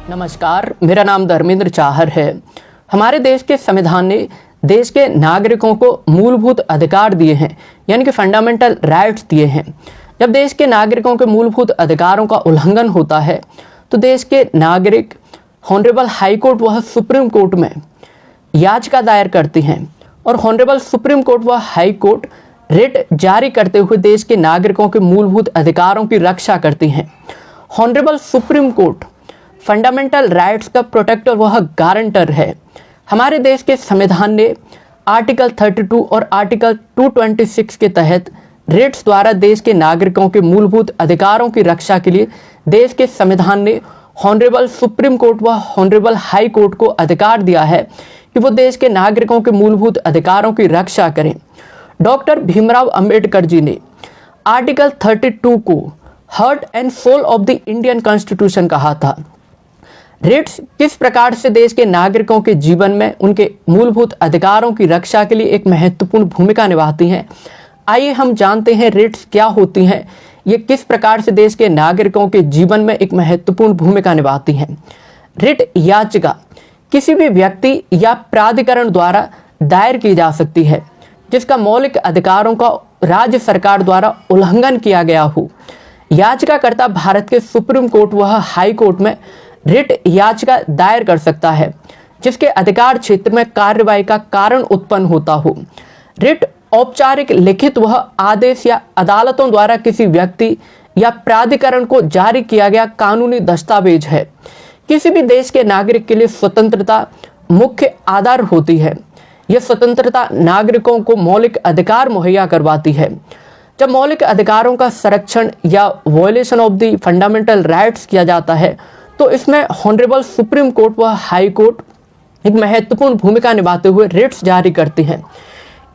नमस्कार, मेरा नाम धर्मेंद्र चाहर है। हमारे देश के संविधान ने देश के नागरिकों को मूलभूत अधिकार दिए हैं, यानी कि फंडामेंटल राइट्स दिए हैं। जब देश के नागरिकों के मूलभूत अधिकारों का उल्लंघन होता है तो देश के नागरिक हॉनरेबल हाई कोर्ट व सुप्रीम कोर्ट में याचिका दायर करती हैं और हॉनरेबल सुप्रीम कोर्ट व हाई कोर्ट रिट जारी करते हुए देश के नागरिकों के मूलभूत अधिकारों की रक्षा करती हैं। Honourable supreme court fundamental rights का प्रोटेक्टर वह गारंटर है। हमारे देश के संविधान ने आर्टिकल 32 और आर्टिकल 226 के तहत रिट्स द्वारा देश के नागरिकों के मूलभूत अधिकारों की रक्षा के लिए देश के संविधान ने हॉनरेबल सुप्रीम कोर्ट व हॉनरेबल हाई कोर्ट को अधिकार दिया है कि वो देश के नागरिकों के मूलभूत अधिकारों की रक्षा करें। डॉक्टर भीमराव अंबेडकर जी ने आर्टिकल 32 को heart and soul of the Indian constitution कहा था। रिट्स किस प्रकार से देश के नागरिकों के जीवन में उनके मूलभूत अधिकारों की रक्षा के लिए एक महत्वपूर्ण भूमिका निभाती हैं। आइए हम जानते हैं रिट्स क्या होती हैं, ये किस प्रकार से देश के नागरिकों के जीवन में एक महत्वपूर्ण भूमिका निभाती हैं। रिट याचिका किसी भी व्यक्ति या प्राधिकरण द्वारा दायर की जा सकती है जिसका मौलिक अधिकारों का राज्य सरकार द्वारा उल्लंघन किया गया हो। याचिकाकर्ता भारत के सुप्रीम कोर्ट व हाई कोर्ट में रिट याचिका दायर कर सकता है जिसके अधिकार क्षेत्र में कार्रवाई का कारण उत्पन्न होता हो। रिट औपचारिक लिखित वह आदेश या अदालतों द्वारा किसी व्यक्ति या प्राधिकरण को जारी किया गया कानूनी दस्तावेज है। किसी भी देश के नागरिक के लिए स्वतंत्रता मुख्य आधार होती है। यह स्वतंत्रता नागरिकों को मौलिक अधिकार मुहैया करवाती है। जब मौलिक अधिकारों का संरक्षण या violation of the fundamental rights किया जाता है तो इसमें हॉनरेबल सुप्रीम कोर्ट व हाई कोर्ट एक महत्वपूर्ण भूमिका निभाते हुए रिट्स जारी करते हैं।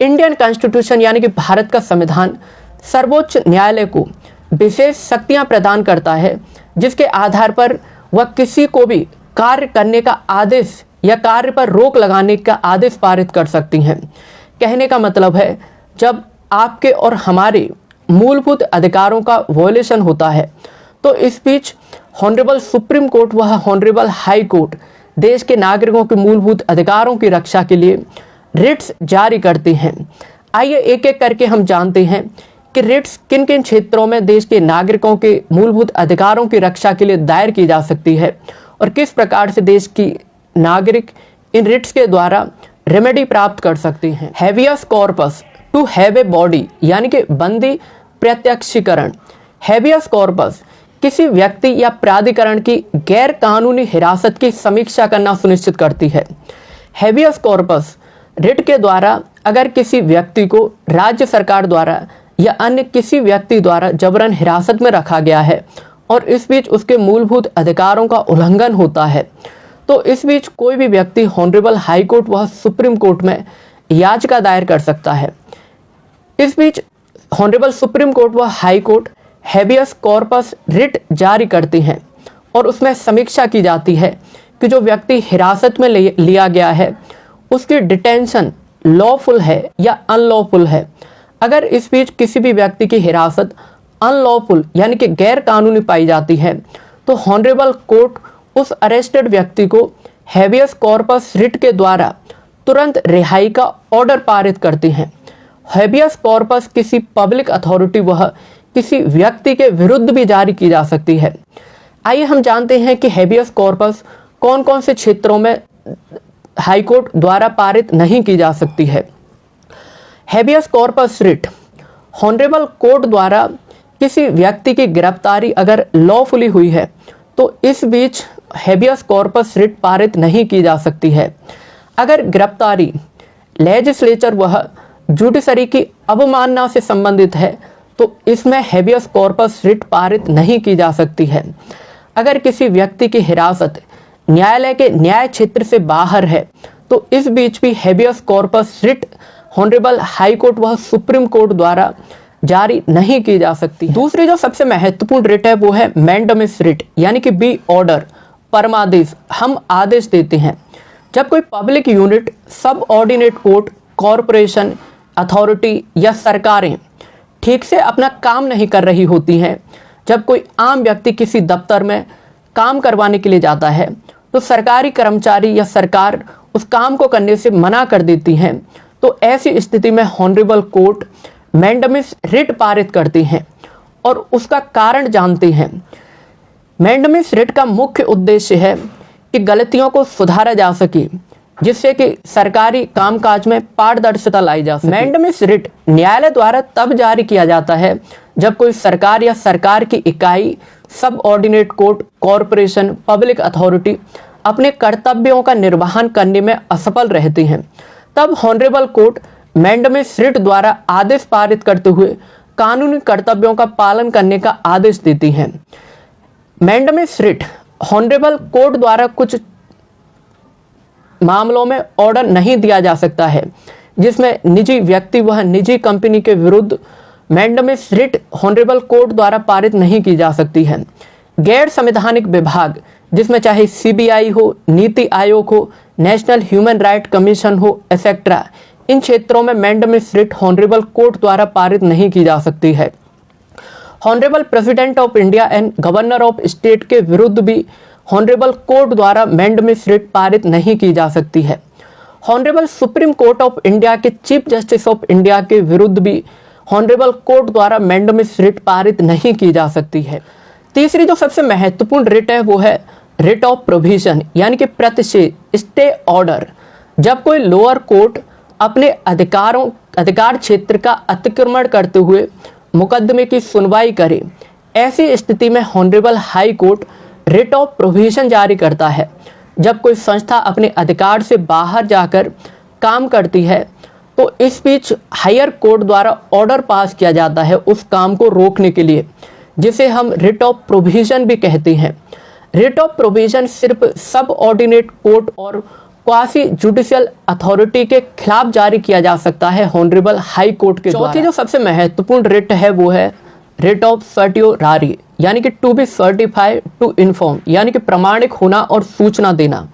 इंडियन कॉन्स्टिट्यूशन यानी कि भारत का संविधान सर्वोच्च न्यायालय को विशेष शक्तियां प्रदान करता है जिसके आधार पर वह किसी को भी कार्य करने का आदेश या कार्य पर रोक लगाने का आदेश पारित कर सकती हैं। कहने का मतलब है, जब आपके और हमारे मूलभूत अधिकारों का वायलेशन होता है तो इस बीच हॉनरेबल सुप्रीम कोर्ट व हॉनरेबल हाई कोर्ट देश के नागरिकों के मूलभूत अधिकारों की रक्षा के लिए रिट्स जारी करते हैं। आइए एक एक करके हम जानते हैं कि रिट्स किन किन क्षेत्रों में देश के नागरिकों के मूलभूत अधिकारों की रक्षा के लिए दायर की जा सकती है और किस प्रकार से देश की नागरिक इन रिट्स के द्वारा रेमेडी प्राप्त कर सकते हैं। Habeas corpus to have a body यानी कि बंदी प्रत्यक्षीकरण। हैबियस कॉर्पस किसी व्यक्ति या प्राधिकरण की गैर कानूनी हिरासत की समीक्षा करना सुनिश्चित करती है। हैबियस कॉर्पस रिट के द्वारा अगर किसी व्यक्ति को राज्य सरकार द्वारा या अन्य किसी व्यक्ति द्वारा जबरन हिरासत में रखा गया है और इस बीच उसके मूलभूत अधिकारों का उल्लंघन होता है तो इस बीच कोई भी व्यक्ति हॉनरेबल हाई कोर्ट व सुप्रीम कोर्ट में याचिका दायर कर सकता है। इस बीच हॉनरेबल सुप्रीम कोर्ट व high court habeas corpus writ जारी करती हैं और उसमें समीक्षा की जाती है कि जो व्यक्ति हिरासत में लिया गया है उसकी डिटेंशन लॉफुल है या अनलॉफुल है। अगर इस बीच किसी भी व्यक्ति की हिरासत अनलॉफुल यानी कि गैर कानूनी पाई जाती है तो हॉनरेबल कोर्ट उस अरेस्टेड व्यक्ति को हैबियस कॉर्पस रिट के द्वारा तुरंत रिहाई का ऑर्डर पारित करती हैं। हैबियस कॉर्पस किसी पब्लिक अथॉरिटी व किसी व्यक्ति के विरुद्ध भी जारी की जा सकती है। आइए हम जानते हैं कि हैबियस कॉर्पस कौन कौन से क्षेत्रों में हाई कोर्ट द्वारा पारित नहीं की जा सकती है। Habeas corpus writ honourable court द्वारा किसी व्यक्ति की गिरफ्तारी अगर लॉफुली हुई है तो इस बीच हैबियस कॉर्पस रिट पारित नहीं की जा सकती है। अगर गिरफ्तारी लेजिस्लेचर व जुडिशरी की अवमानना से संबंधित है तो इसमें हैबियस कॉर्पस रिट पारित नहीं की जा सकती है। अगर किसी व्यक्ति की हिरासत न्यायालय के न्याय क्षेत्र से बाहर है तो इस बीच भी habeas corpus writ honourable high court व सुप्रीम कोर्ट द्वारा जारी नहीं की जा सकती। दूसरी जो सबसे महत्वपूर्ण रिट है वो है मैंडेमिस रिट यानी कि बी ऑर्डर, परमादेश। हम आदेश देते हैं जब कोई पब्लिक यूनिट, सब ऑर्डिनेट कोर्ट, कॉरपोरेशन, अथॉरिटी या सरकारें ठीक से अपना काम नहीं कर रही होती हैं, जब कोई आम व्यक्ति किसी दफ्तर में काम करवाने के लिए जाता है तो सरकारी कर्मचारी या सरकार उस काम को करने से मना कर देती हैं, तो ऐसी स्थिति में हॉनरेबल कोर्ट मैंडेमिस रिट पारित करती हैं और उसका कारण जानते हैं। मैंडेमिस रिट का मुख्य उद्देश्य है कि गलतियों को सुधारा जा सके, जिससे कि सरकारी कामकाज में पारदर्शिता लाई जा सके। मैंडेमिस रिट न्यायालय द्वारा तब जारी किया जाता है जब कोई सरकार या सरकार की इकाई, सब ordinate court, corporation, public authority अपने कर्तव्यों का निर्वहन करने में असफल रहती हैं। तब हॉनरेबल कोर्ट मैंडेमिस रिट द्वारा आदेश पारित करते हुए कानूनी कर्तव्यों का पालन करने का आदेश देती हैं। मैंडेमिस रिट हॉनरेबल कोर्ट द्वारा कुछ मामलों में ऑर्डर नहीं दिया जा सकता है जिसमें निजी व्यक्ति व निजी कंपनी के विरुद्ध मैंडेमिस रिट हॉनरेबल कोर्ट द्वारा पारित नहीं की जा सकती है। गैर संवैधानिक विभाग, जिसमें चाहे सीबीआई हो, नीति आयोग हो, नेशनल ह्यूमन राइट कमीशन हो, एक्सेट्रा, इन क्षेत्रों में मैंडेमिस रिट हॉनरेबल कोर्ट द्वारा पारित नहीं की जा सकती है। Honourable president of India and governor of state के विरुद्ध भी हॉनरेबल कोर्ट द्वारा मैंडेमिस रिट पारित नहीं की जा सकती है। Honourable supreme court of India के चीफ जस्टिस ऑफ इंडिया के विरुद्ध भी हॉनरेबल कोर्ट द्वारा मैंडेमिस रिट पारित नहीं की जा सकती है। तीसरी जो सबसे महत्वपूर्ण रिट है वो है रिट ऑफ प्रोविजन, यानी कि प्रतिषेध, स्टे ऑर्डर। जब कोई लोअर कोर्ट अपने अधिकार क्षेत्र का अतिक्रमण करते हुए मुकदमे की सुनवाई करे, ऐसी स्थिति में honourable high court writ of provision जारी करता है। जब कोई संस्था अपने अधिकार से बाहर जाकर काम करती है तो इस बीच हायर कोर्ट द्वारा ऑर्डर पास किया जाता है उस काम को रोकने के लिए, जिसे हम रिट ऑफ प्रोविजन भी कहते हैं। रिट ऑफ प्रोविजन सिर्फ सब ऑर्डिनेट कोर्ट और क्वासी जुडिशियल अथॉरिटी के खिलाफ जारी किया जा सकता है हॉनरेबल हाई कोर्ट के द्वारा। चौथी जो सबसे महत्वपूर्ण रिट है वो है रिट ऑफ सर्टियोरारी, यानी कि to be certified to inform, यानी कि प्रमाणिक होना और सूचना देना।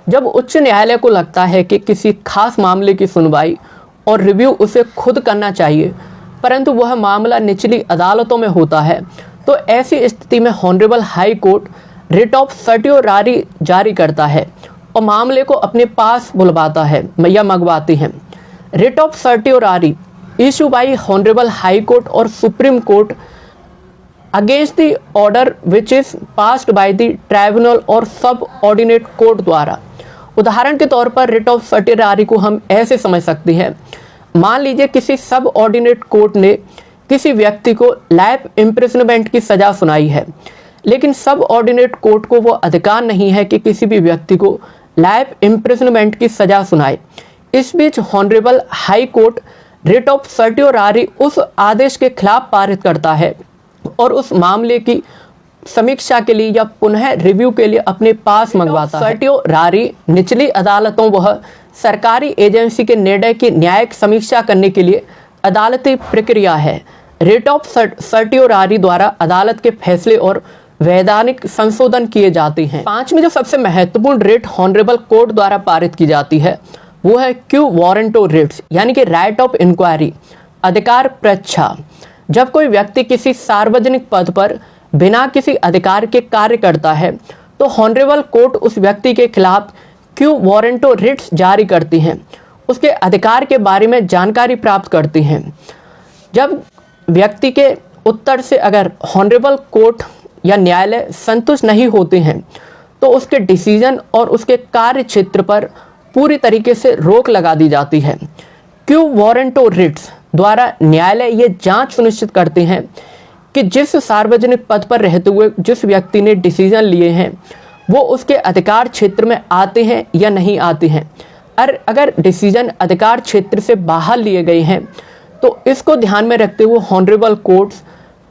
जब उच्च न्यायालय को लगता है कि किसी खास मामले की सुनवाई और रिव्यू उसे खुद करना चाहिए, परंतु वह मामला निचली अदालतों में होता है, तो ऐसी स्थिति में honourable high court writ of certiorari जारी करता है और मामले को अपने पास बुलवाता है या मंगवाती है। Writ of certiorari issue by honourable high court और supreme court against the order which is passed by the tribunal और सब ऑर्डिनेट कोर्ट द्वारा। उदाहरण के तौर पर रिट ऑफ सर्टियोरारी को हम ऐसे समझ सकते हैं, मान लीजिए किसी सब ऑर्डिनेट कोर्ट ने किसी व्यक्ति को लाइफ इम्प्रिजनमेंट की सजा सुनाई है, लेकिन सब ऑर्डिनेट कोर्ट को वो अधिकार नहीं है कि किसी भी व्यक्ति को लाइफ इम्प्रिजनमेंट की सजा सुनाए। इस बीच honourable high court writ of certiorari उस आदेश के खिलाफ पारित करता है और उस मामले की समीक्षा के लिए या पुनः रिव्यू के लिए अपने पास मंगवाता है। सर्टियोरारी निचली अदालतों वह सरकारी एजेंसी के निर्णय की न्यायिक समीक्षा करने के लिए अदालती प्रक्रिया है। रिट ऑफ सर्टियोरारी द्वारा अदालत के फैसले और वैधानिक संशोधन किए जाते हैं। पांचवी जो सबसे महत्वपूर्ण रिट हॉनरेबल कोर्ट द्वारा पारित की जाती है वो है क्यू वारंटो रिट्स, यानी कि राइट ऑफ इंक्वायरी, अधिकार परीक्षा। जब कोई व्यक्ति किसी सार्वजनिक पद पर बिना किसी अधिकार के कार्य करता है तो हॉनरेबल कोर्ट उस व्यक्ति के खिलाफ क्यू वारंटो रिट्स जारी करती हैं, उसके अधिकार के बारे में जानकारी प्राप्त करती हैं। जब व्यक्ति के उत्तर से अगर हॉनरेबल कोर्ट या न्यायालय संतुष्ट नहीं होते हैं तो उसके डिसीजन और उसके कार्य क्षेत्र पर पूरी तरीके से रोक लगा दी जाती है। क्यू वारंटो रिट्स द्वारा न्यायालय ये जांच सुनिश्चित करते हैं कि जिस सार्वजनिक पद पर रहते हुए जिस व्यक्ति ने डिसीजन लिए हैं वो उसके अधिकार क्षेत्र में आते हैं या नहीं आते हैं। और अगर डिसीजन अधिकार क्षेत्र से बाहर लिए गए हैं तो इसको ध्यान में रखते हुए honourable courts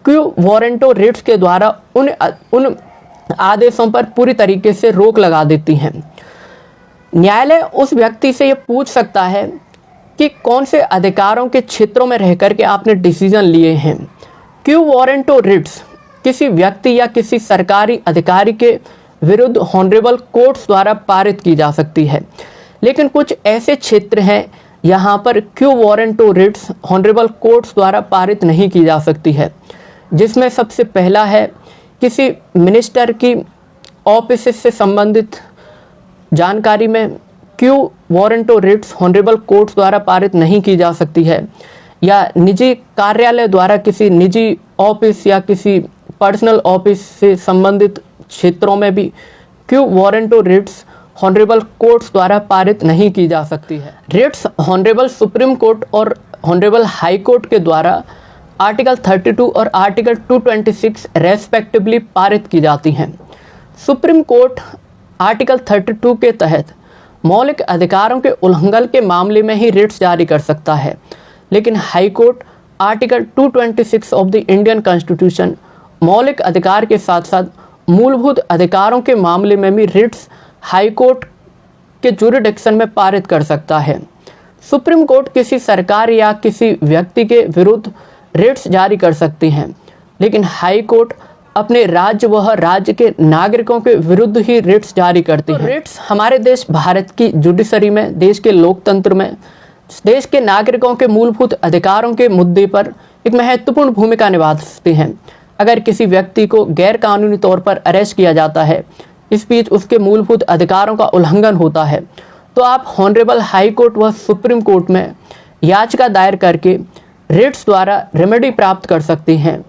quo warranto writs के द्वारा उन आदेशों पर पूरी तरीके से रोक लगा देती हैं। न्यायालय उस व्यक्ति से ये पूछ सकता है कि कौन से अधिकारों के क्षेत्रों में रह कर के आपने डिसीजन लिए हैं। क्यू वारंटो रिट्स किसी व्यक्ति या किसी सरकारी अधिकारी के विरुद्ध हॉनरेबल कोर्ट्स द्वारा पारित की जा सकती है, लेकिन कुछ ऐसे क्षेत्र हैं यहाँ पर quo warranto writs honourable courts द्वारा पारित नहीं की जा सकती है, जिसमें सबसे पहला है किसी मिनिस्टर की ऑफिसेस से संबंधित जानकारी में क्यू वारंट और रिट्स हॉनरेबल कोर्ट्स द्वारा पारित नहीं की जा सकती है, या निजी कार्यालय द्वारा किसी निजी ऑफिस या किसी पर्सनल ऑफिस से संबंधित क्षेत्रों में भी क्यू वारंट और रिट्स हॉनरेबल कोर्ट्स द्वारा पारित नहीं की जा सकती है। रिट्स हॉनरेबल सुप्रीम कोर्ट और हॉनरेबल हाई कोर्ट के द्वारा आर्टिकल 32 और आर्टिकल 226 रेस्पेक्टिवली पारित की जाती हैं। सुप्रीम कोर्ट आर्टिकल 32 के तहत मौलिक अधिकारों के उल्लंघन के मामले में ही रिट्स जारी कर सकता है, लेकिन high court article 226 of the Indian constitution मौलिक अधिकार के साथ साथ मूलभूत अधिकारों के मामले में भी रिट्स हाई कोर्ट के जुरिडिक्शन में पारित कर सकता है। सुप्रीम कोर्ट किसी सरकार या किसी व्यक्ति के विरुद्ध रिट्स जारी कर सकती हैं, लेकिन हाई कोर्ट अपने राज्य व राज्य के नागरिकों के विरुद्ध ही रिट्स जारी करती है। रिट्स हमारे देश भारत की जुडिशरी में, देश के लोकतंत्र में, देश के नागरिकों के मूलभूत अधिकारों के मुद्दे पर एक महत्वपूर्ण भूमिका निभाते हैं। अगर किसी व्यक्ति को गैर कानूनी तौर पर अरेस्ट किया जाता है, इस बीच उसके मूलभूत अधिकारों का उल्लंघन होता है, तो आप हॉनरेबल हाई कोर्ट व सुप्रीम कोर्ट में याचिका दायर करके रिट्स द्वारा रेमेडी प्राप्त कर सकते हैं।